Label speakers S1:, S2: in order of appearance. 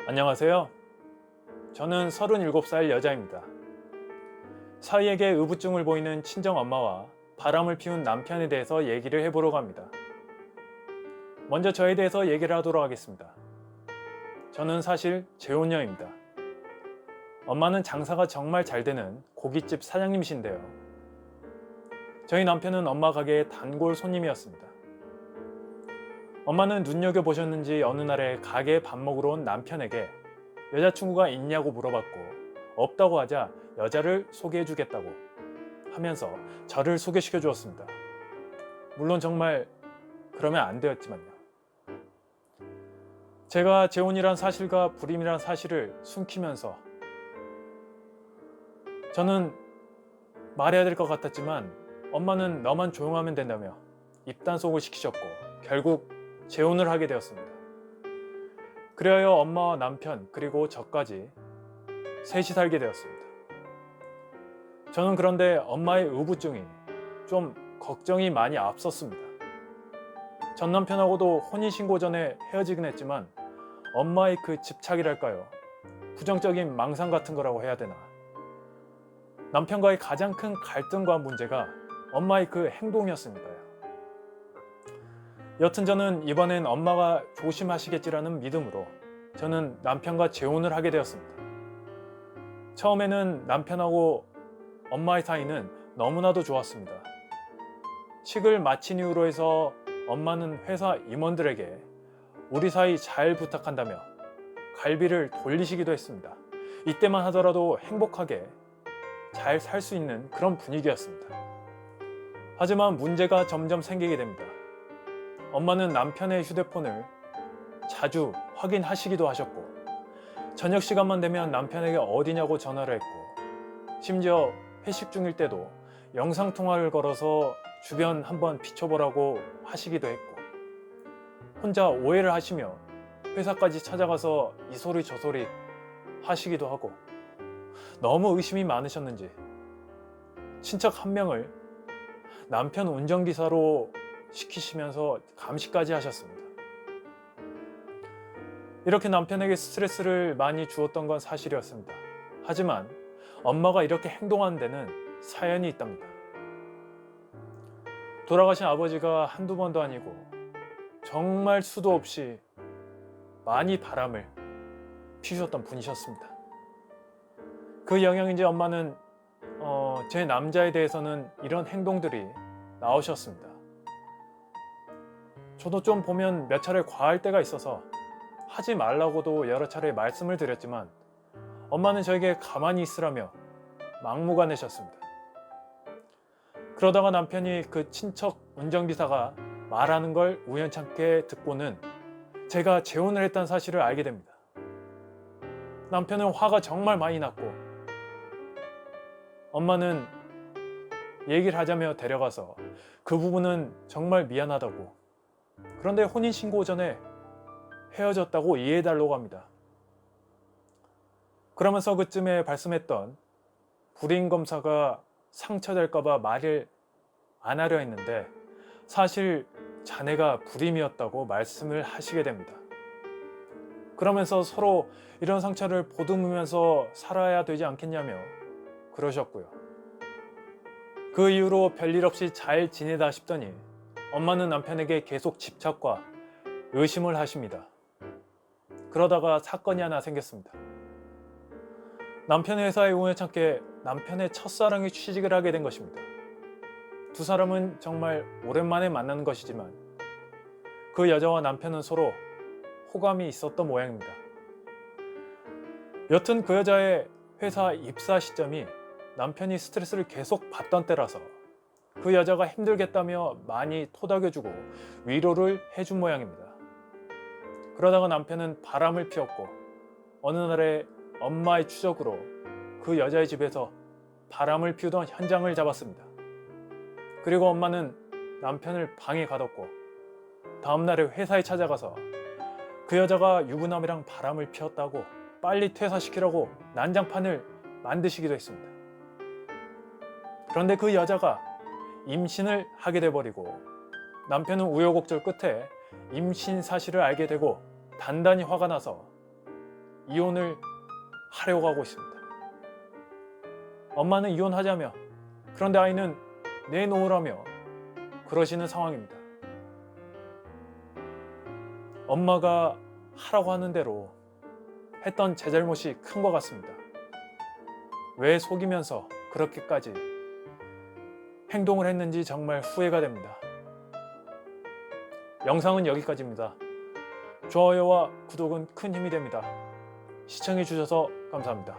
S1: 안녕하세요. 저는 37살 여자입니다. 사위에게 의부증을 보이는 친정엄마와 바람을 피운 남편에 대해서 얘기를 해보려고 합니다. 먼저 저에 대해서 얘기를 하도록 하겠습니다. 저는 사실 재혼녀입니다. 엄마는 장사가 정말 잘 되는 고깃집 사장님이신데요. 저희 남편은 엄마 가게의 단골 손님이었습니다. 엄마는 눈여겨보셨는지 어느 날에 가게에 밥 먹으러 온 남편에게 여자친구가 있냐고 물어봤고 없다고 하자 여자를 소개해주겠다고 하면서 저를 소개시켜 주었습니다. 물론 정말 그러면 안 되었지만요. 제가 재혼이란 사실과 불임이란 사실을 숨기면서 저는 말해야 될 것 같았지만 엄마는 너만 조용하면 된다며 입단속을 시키셨고 결국 재혼을 하게 되었습니다. 그리하여 엄마와 남편 그리고 저까지 셋이 살게 되었습니다. 저는 그런데 엄마의 의부증이 좀 걱정이 많이 앞섰습니다. 전 남편하고도 혼인신고 전에 헤어지긴 했지만 엄마의 그 집착이랄까요? 부정적인 망상 같은 거라고 해야 되나? 남편과의 가장 큰 갈등과 문제가 엄마의 그 행동이었으니까요. 여튼 저는 이번엔 엄마가 조심하시겠지라는 믿음으로 저는 남편과 재혼을 하게 되었습니다. 처음에는 남편하고 엄마의 사이는 너무나도 좋았습니다. 식을 마친 이후로 해서 엄마는 회사 임원들에게 우리 사이 잘 부탁한다며 갈비를 돌리시기도 했습니다. 이때만 하더라도 행복하게 잘 살 수 있는 그런 분위기였습니다. 하지만 문제가 점점 생기게 됩니다. 엄마는 남편의 휴대폰을 자주 확인하시기도 하셨고 저녁 시간만 되면 남편에게 어디냐고 전화를 했고 심지어 회식 중일 때도 영상통화를 걸어서 주변 한번 비춰보라고 하시기도 했고 혼자 오해를 하시며 회사까지 찾아가서 이 소리 저 소리 하시기도 하고 너무 의심이 많으셨는지 친척 한 명을 남편 운전기사로 시키시면서 감시까지 하셨습니다. 이렇게 남편에게 스트레스를 많이 주었던 건 사실이었습니다. 하지만 엄마가 이렇게 행동하는 데는 사연이 있답니다. 돌아가신 아버지가 한두 번도 아니고 정말 수도 없이 많이 바람을 피우셨던 분이셨습니다. 그 영향인지 엄마는 제 남자에 대해서는 이런 행동들이 나오셨습니다. 저도 좀 보면 몇 차례 과할 때가 있어서 하지 말라고도 여러 차례 말씀을 드렸지만 엄마는 저에게 가만히 있으라며 막무가내셨습니다. 그러다가 남편이 그 친척 운전기사가 말하는 걸 우연찮게 듣고는 제가 재혼을 했다는 사실을 알게 됩니다. 남편은 화가 정말 많이 났고 엄마는 얘기를 하자며 데려가서 그 부분은 정말 미안하다고 그런데 혼인신고 전에 헤어졌다고 이해해달라고 합니다. 그러면서 그쯤에 발씀했던 불임검사가 상처될까봐 말을 안 하려 했는데 사실 자네가 불임이었다고 말씀을 하시게 됩니다. 그러면서 서로 이런 상처를 보듬으면서 살아야 되지 않겠냐며 그러셨고요. 그 이후로 별일 없이 잘 지내다 싶더니 엄마는 남편에게 계속 집착과 의심을 하십니다. 그러다가 사건이 하나 생겼습니다. 남편의 회사에 우연찮게 남편의 첫사랑이 취직을 하게 된 것입니다. 두 사람은 정말 오랜만에 만나는 것이지만 그 여자와 남편은 서로 호감이 있었던 모양입니다. 여튼 그 여자의 회사 입사 시점이 남편이 스트레스를 계속 받던 때라서 그 여자가 힘들겠다며 많이 토닥여주고 위로를 해준 모양입니다. 그러다가 남편은 바람을 피웠고 어느 날에 엄마의 추적으로 그 여자의 집에서 바람을 피우던 현장을 잡았습니다. 그리고 엄마는 남편을 방에 가뒀고 다음날에 회사에 찾아가서 그 여자가 유부남이랑 바람을 피웠다고 빨리 퇴사시키라고 난장판을 만드시기도 했습니다. 그런데 그 여자가 임신을 하게 돼버리고 남편은 우여곡절 끝에 임신 사실을 알게 되고 단단히 화가 나서 이혼을 하려고 하고 있습니다. 엄마는 이혼하자며, 그런데 아이는 내놓으라며 그러시는 상황입니다. 엄마가 하라고 하는 대로 했던 제 잘못이 큰 것 같습니다. 왜 속이면서 그렇게까지 행동을 했는지 정말 후회가 됩니다. 영상은 여기까지입니다. 좋아요와 구독은 큰 힘이 됩니다. 시청해 주셔서 감사합니다.